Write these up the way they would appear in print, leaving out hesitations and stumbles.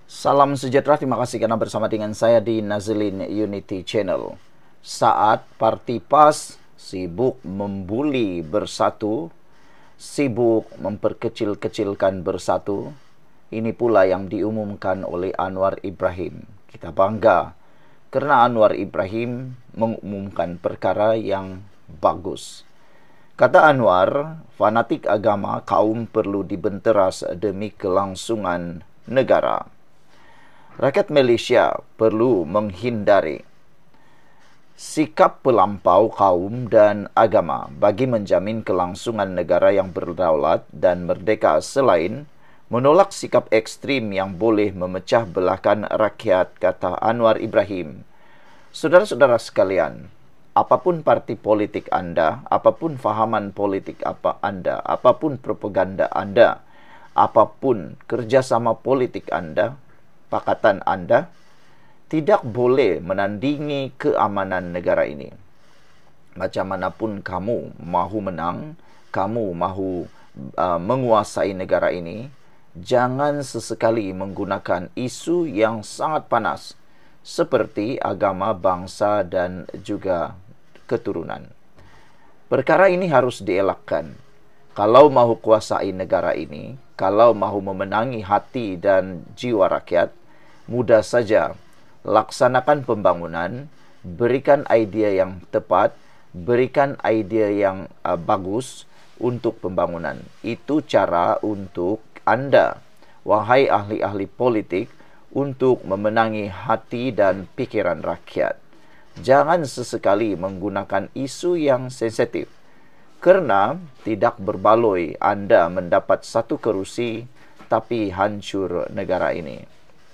Salam sejahtera, terima kasih karena bersama dengan saya di Nazlin Unity Channel. Saat Parti PAS sibuk membuli bersatu, sibuk memperkecil-kecilkan bersatu, ini pula yang diumumkan oleh Anwar Ibrahim. Kita bangga karena Anwar Ibrahim mengumumkan perkara yang bagus. Kata Anwar, fanatik agama kaum perlu dibenteras demi kelangsungan negara. Rakyat Malaysia perlu menghindari sikap pelampau kaum dan agama bagi menjamin kelangsungan negara yang berdaulat dan merdeka, selain menolak sikap ekstrim yang boleh memecah belahkan rakyat, kata Anwar Ibrahim. Saudara-saudara sekalian, apapun parti politik Anda, apapun fahaman politik Anda, apapun propaganda Anda, apapun kerjasama politik Anda, pakatan Anda, tidak boleh menandingi keamanan negara ini. Macam manapun kamu mahu menang, kamu mahu menguasai negara ini, jangan sesekali menggunakan isu yang sangat panas seperti agama, bangsa dan juga keturunan. Perkara ini harus dielakkan. Kalau mahu kuasai negara ini, kalau mahu memenangi hati dan jiwa rakyat, mudah saja laksanakan pembangunan, berikan idea yang tepat, berikan idea yang bagus untuk pembangunan. Itu cara untuk Anda, wahai ahli-ahli politik, untuk memenangi hati dan pikiran rakyat. Jangan sesekali menggunakan isu yang sensitif, kerana tidak berbaloi Anda mendapat satu kerusi tapi hancur negara ini.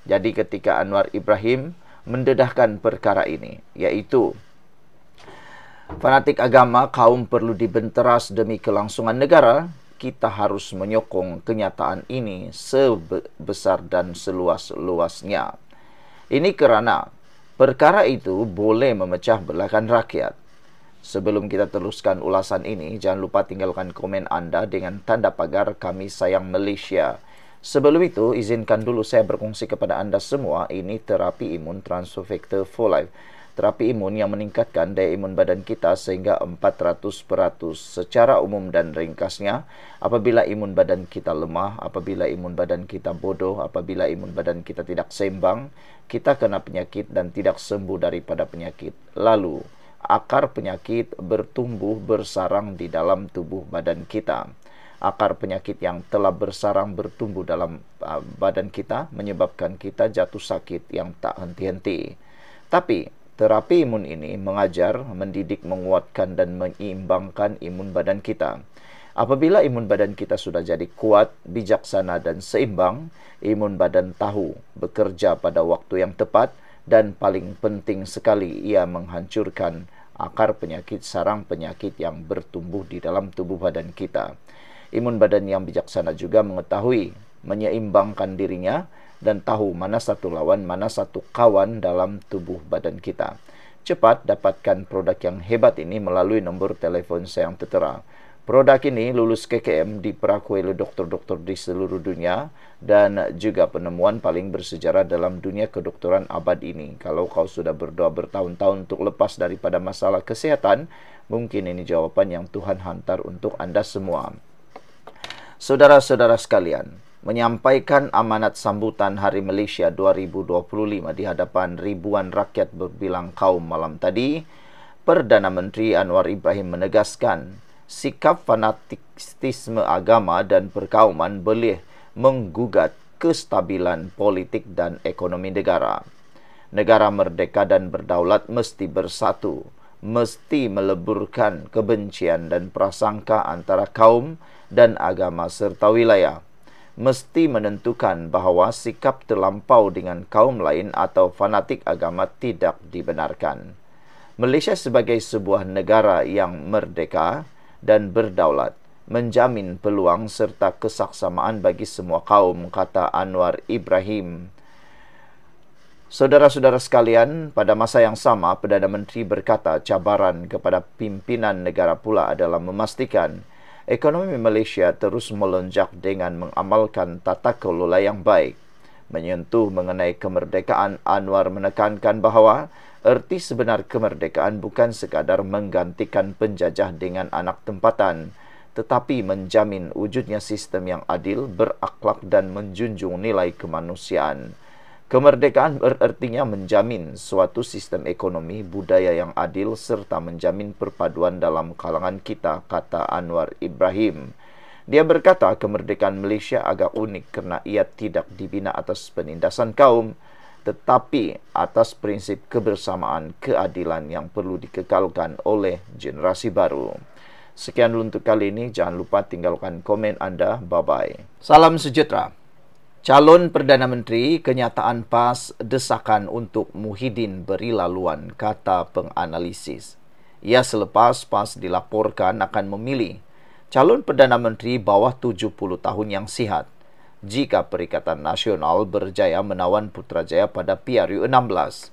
Jadi ketika Anwar Ibrahim mendedahkan perkara ini, yaitu fanatik agama kaum perlu dibenteras demi kelangsungan negara, kita harus menyokong kenyataan ini sebesar dan seluas-luasnya. Ini kerana perkara itu boleh memecah belahkan rakyat. Sebelum kita teruskan ulasan ini, jangan lupa tinggalkan komen Anda dengan tanda pagar "Kami Sayang Malaysia". Sebelum itu, izinkan dulu saya berkongsi kepada Anda semua, ini terapi imun Transfer Factor for Life. Terapi imun yang meningkatkan daya imun badan kita sehingga 400%. Secara umum dan ringkasnya, apabila imun badan kita lemah, apabila imun badan kita bodoh, apabila imun badan kita tidak seimbang, kita kena penyakit dan tidak sembuh daripada penyakit. Lalu, akar penyakit bertumbuh bersarang di dalam tubuh badan kita. Akar penyakit yang telah bersarang bertumbuh dalam badan kita menyebabkan kita jatuh sakit yang tak henti-henti. Tapi terapi imun ini mengajar, mendidik, menguatkan dan menyeimbangkan imun badan kita. Apabila imun badan kita sudah jadi kuat, bijaksana dan seimbang, imun badan tahu bekerja pada waktu yang tepat, dan paling penting sekali ia menghancurkan akar penyakit, sarang penyakit yang bertumbuh di dalam tubuh badan kita. Imun badan yang bijaksana juga mengetahui, menyeimbangkan dirinya dan tahu mana satu lawan, mana satu kawan dalam tubuh badan kita. Cepat dapatkan produk yang hebat ini melalui nombor telefon saya yang tertera. Produk ini lulus KKM, diperakui oleh doktor-doktor di seluruh dunia dan juga penemuan paling bersejarah dalam dunia kedokteran abad ini. Kalau kau sudah berdoa bertahun-tahun untuk lepas daripada masalah kesehatan, mungkin ini jawapan yang Tuhan hantar untuk Anda semua. Saudara-saudara sekalian, menyampaikan amanat sambutan Hari Malaysia 2025 di hadapan ribuan rakyat berbilang kaum malam tadi, Perdana Menteri Anwar Ibrahim menegaskan sikap fanatisme agama dan perkauman boleh menggugat kestabilan politik dan ekonomi negara. Negara merdeka dan berdaulat mesti bersatu, mesti meleburkan kebencian dan prasangka antara kaum dan agama serta wilayah. Mesti menentukan bahawa sikap terlampau dengan kaum lain atau fanatik agama tidak dibenarkan. Malaysia sebagai sebuah negara yang merdeka dan berdaulat menjamin peluang serta kesaksamaan bagi semua kaum, kata Anwar Ibrahim. Saudara-saudara sekalian, pada masa yang sama, Perdana Menteri berkata cabaran kepada pimpinan negara pula adalah memastikan ekonomi Malaysia terus melonjak dengan mengamalkan tata kelola yang baik. Menyentuh mengenai kemerdekaan, Anwar menekankan bahawa erti sebenar kemerdekaan bukan sekadar menggantikan penjajah dengan anak tempatan, tetapi menjamin wujudnya sistem yang adil, berakhlak dan menjunjung nilai kemanusiaan. Kemerdekaan berartinya menjamin suatu sistem ekonomi, budaya yang adil serta menjamin perpaduan dalam kalangan kita, kata Anwar Ibrahim. Dia berkata kemerdekaan Malaysia agak unik kerana ia tidak dibina atas penindasan kaum, tetapi atas prinsip kebersamaan keadilan yang perlu dikekalkan oleh generasi baru. Sekian dulu untuk kali ini. Jangan lupa tinggalkan komen anda. Bye-bye. Salam sejahtera. Calon Perdana Menteri, kenyataan PAS desakan untuk Muhyiddin beri laluan, kata penganalisis. Ia selepas PAS dilaporkan akan memilih calon Perdana Menteri bawah 70 tahun yang sihat jika Perikatan Nasional berjaya menawan Putrajaya pada PRU16.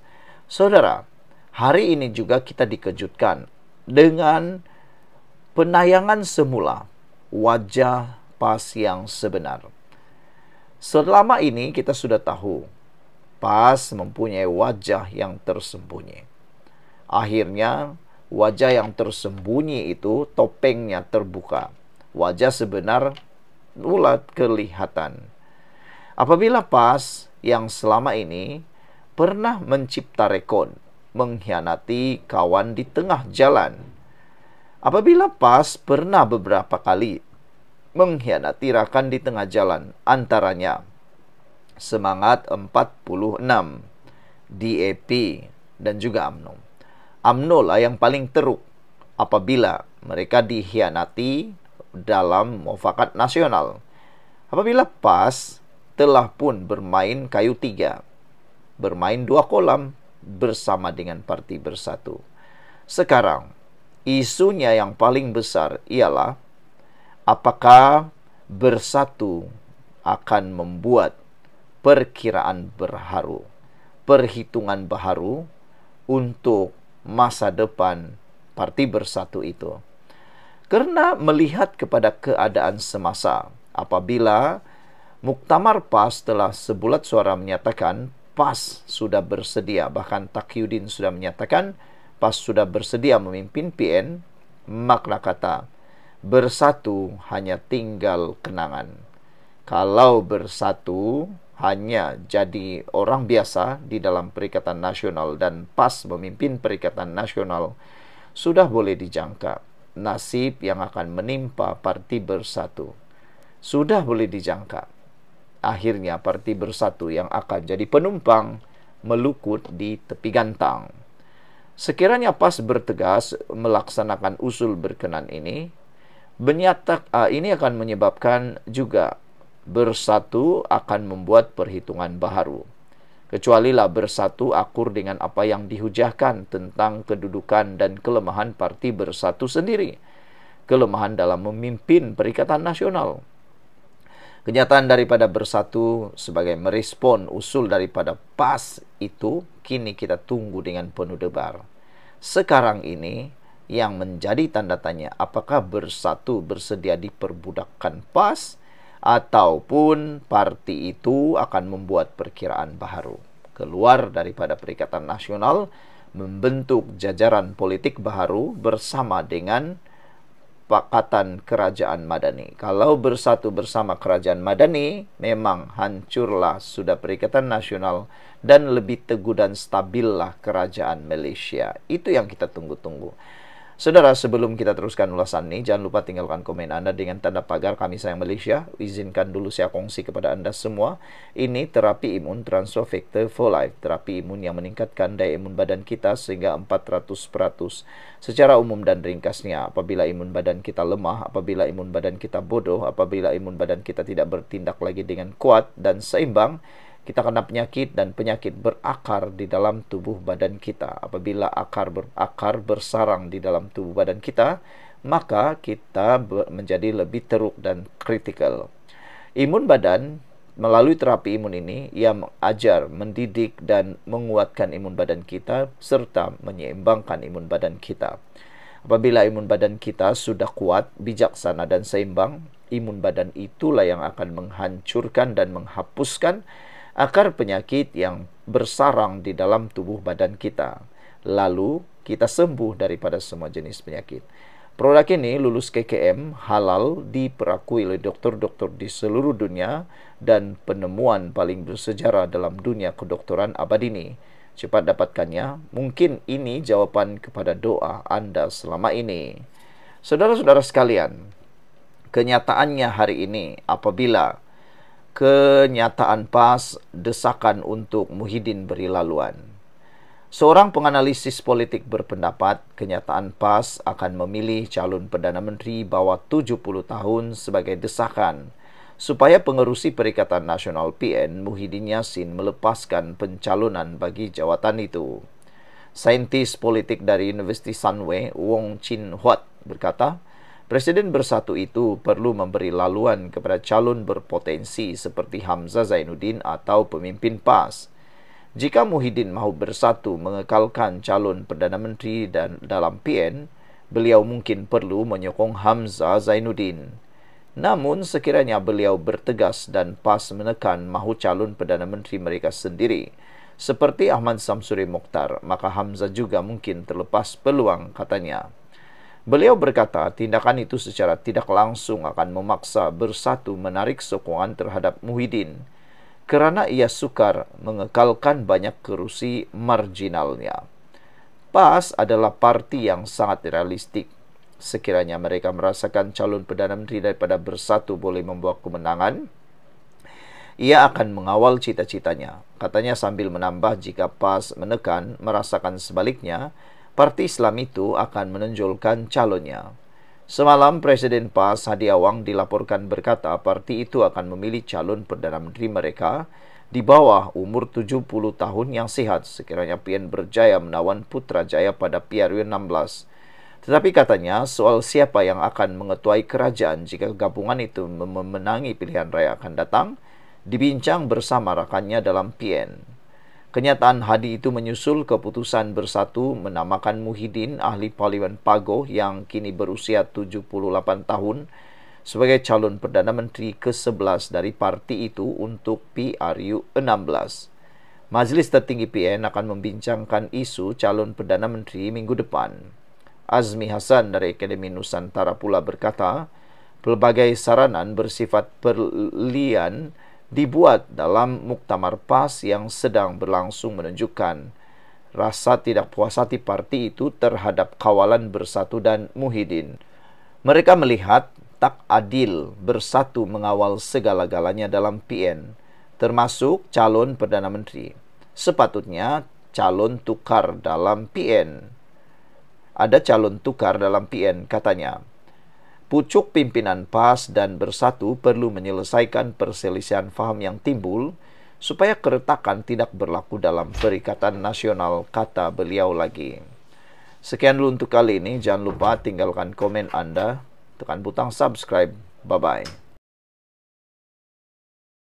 Saudara, hari ini juga kita dikejutkan dengan penayangan semula wajah PAS yang sebenar. Selama ini kita sudah tahu PAS mempunyai wajah yang tersembunyi. Akhirnya wajah yang tersembunyi itu topengnya terbuka. Wajah sebenar mulai kelihatan. Apabila PAS yang selama ini pernah mencipta rekod mengkhianati kawan di tengah jalan. Apabila PAS pernah beberapa kali mengkhianati rakan di tengah jalan, antaranya Semangat 46, DAP dan juga UMNO. UMNO lah yang paling teruk apabila mereka dikhianati dalam mufakat nasional. Apabila PAS telah pun bermain kayu tiga, bermain dua kolam bersama dengan Parti Bersatu. Sekarang, isunya yang paling besar ialah apakah Bersatu akan membuat perkiraan berharu, perhitungan baharu untuk masa depan Parti Bersatu itu. Kerana melihat kepada keadaan semasa, apabila Muktamar PAS telah sebulat suara menyatakan PAS sudah bersedia, bahkan Taqiyuddin sudah menyatakan PAS sudah bersedia memimpin PN, makna kata Bersatu hanya tinggal kenangan. Kalau Bersatu hanya jadi orang biasa di dalam Perikatan Nasional dan PAS memimpin Perikatan Nasional, sudah boleh dijangka nasib yang akan menimpa Parti Bersatu. Sudah boleh dijangka. Akhirnya Parti Bersatu yang akan jadi penumpang melukut di tepi gantang. Sekiranya PAS bertegas melaksanakan usul berkenan ini, ini akan menyebabkan juga Bersatu akan membuat perhitungan baharu. Kecualilah Bersatu akur dengan apa yang dihujahkan tentang kedudukan dan kelemahan Parti Bersatu sendiri. Kelemahan dalam memimpin Perikatan Nasional. Kenyataan daripada Bersatu sebagai merespon usul daripada PAS itu kini kita tunggu dengan penuh debar. Sekarang ini yang menjadi tanda tanya, apakah Bersatu bersedia diperbudakkan PAS ataupun parti itu akan membuat perkiraan baharu, keluar daripada Perikatan Nasional, membentuk jajaran politik baharu bersama dengan Pakatan Kerajaan Madani. Kalau Bersatu bersama Kerajaan Madani, memang hancurlah sudah Perikatan Nasional dan lebih teguh dan stabillah Kerajaan Malaysia. Itu yang kita tunggu-tunggu. Saudara, sebelum kita teruskan ulasan ini, jangan lupa tinggalkan komen anda dengan tanda pagar Kami Sayang Malaysia. Izinkan dulu saya kongsi kepada anda semua. Ini terapi imun Transfer Factor for Life. Terapi imun yang meningkatkan daya imun badan kita sehingga 400%. Secara umum dan ringkasnya, apabila imun badan kita lemah, apabila imun badan kita bodoh, apabila imun badan kita tidak bertindak lagi dengan kuat dan seimbang, kita kena penyakit dan penyakit berakar di dalam tubuh badan kita. Apabila akar berakar bersarang di dalam tubuh badan kita, maka kita menjadi lebih teruk dan kritikal. Imun badan melalui terapi imun ini, ia mengajar, mendidik dan menguatkan imun badan kita serta menyeimbangkan imun badan kita. Apabila imun badan kita sudah kuat, bijaksana dan seimbang, imun badan itulah yang akan menghancurkan dan menghapuskan akar penyakit yang bersarang di dalam tubuh badan kita. Lalu kita sembuh daripada semua jenis penyakit. Produk ini lulus KKM, halal, diperakui oleh dokter-dokter di seluruh dunia dan penemuan paling bersejarah dalam dunia kedokteran abad ini. Cepat dapatkannya, mungkin ini jawaban kepada doa Anda selama ini. Saudara-saudara sekalian, kenyataannya hari ini apabila kenyataan PAS desakan untuk Muhyiddin beri laluan. Seorang penganalisis politik berpendapat kenyataan PAS akan memilih calon Perdana Menteri bawah 70 tahun sebagai desakan supaya pengerusi Perikatan Nasional PN Muhyiddin Yassin melepaskan pencalonan bagi jawatan itu. Saintis politik dari Universiti Sunway, Wong Chin Huat, berkata, Presiden bersatu itu perlu memberi laluan kepada calon berpotensi seperti Hamzah Zainuddin atau pemimpin PAS. Jika Muhyiddin mahu bersatu mengekalkan calon Perdana Menteri dan dalam PN, beliau mungkin perlu menyokong Hamzah Zainuddin. Namun sekiranya beliau bertegas dan PAS menekan mahu calon Perdana Menteri mereka sendiri, seperti Ahmad Samsuri Mokhtar, maka Hamzah juga mungkin terlepas peluang, katanya. Beliau berkata tindakan itu secara tidak langsung akan memaksa bersatu menarik sokongan terhadap Muhyiddin, kerana ia sukar mengekalkan banyak kerusi marginalnya. PAS adalah parti yang sangat realistik. Sekiranya mereka merasakan calon Perdana Menteri daripada bersatu boleh membawa kemenangan, ia akan mengawal cita-citanya. Katanya sambil menambah jika PAS menekan merasakan sebaliknya, parti Islam itu akan menonjolkan calonnya. Semalam, Presiden PAS Hadi Awang dilaporkan berkata parti itu akan memilih calon Perdana Menteri mereka di bawah umur 70 tahun yang sehat sekiranya PN berjaya menawan Putrajaya pada PRU 16. Tetapi katanya soal siapa yang akan mengetuai kerajaan jika gabungan itu memenangi pilihan raya akan datang, dibincang bersama rakannya dalam PN. Kenyataan Hadi itu menyusul keputusan bersatu menamakan Muhyiddin, ahli Parlimen Pagoh yang kini berusia 78 tahun, sebagai calon Perdana Menteri ke-11 dari parti itu untuk PRU 16. Majlis tertinggi PN akan membincangkan isu calon Perdana Menteri minggu depan. Azmi Hasan dari Akademi Nusantara pula berkata, pelbagai saranan bersifat perlian dibuat dalam muktamar PAS yang sedang berlangsung menunjukkan rasa tidak puas hati parti itu terhadap kawalan bersatu dan Muhyiddin. Mereka melihat tak adil bersatu mengawal segala-galanya dalam PN, termasuk calon Perdana Menteri. Sepatutnya calon tukar dalam PN. Ada calon tukar dalam PN, katanya. Pucuk pimpinan PAS dan bersatu perlu menyelesaikan perselisihan faham yang timbul supaya keretakan tidak berlaku dalam Perikatan Nasional, kata beliau lagi. Sekian dulu untuk kali ini. Jangan lupa tinggalkan komen Anda, tekan butang subscribe. Bye-bye.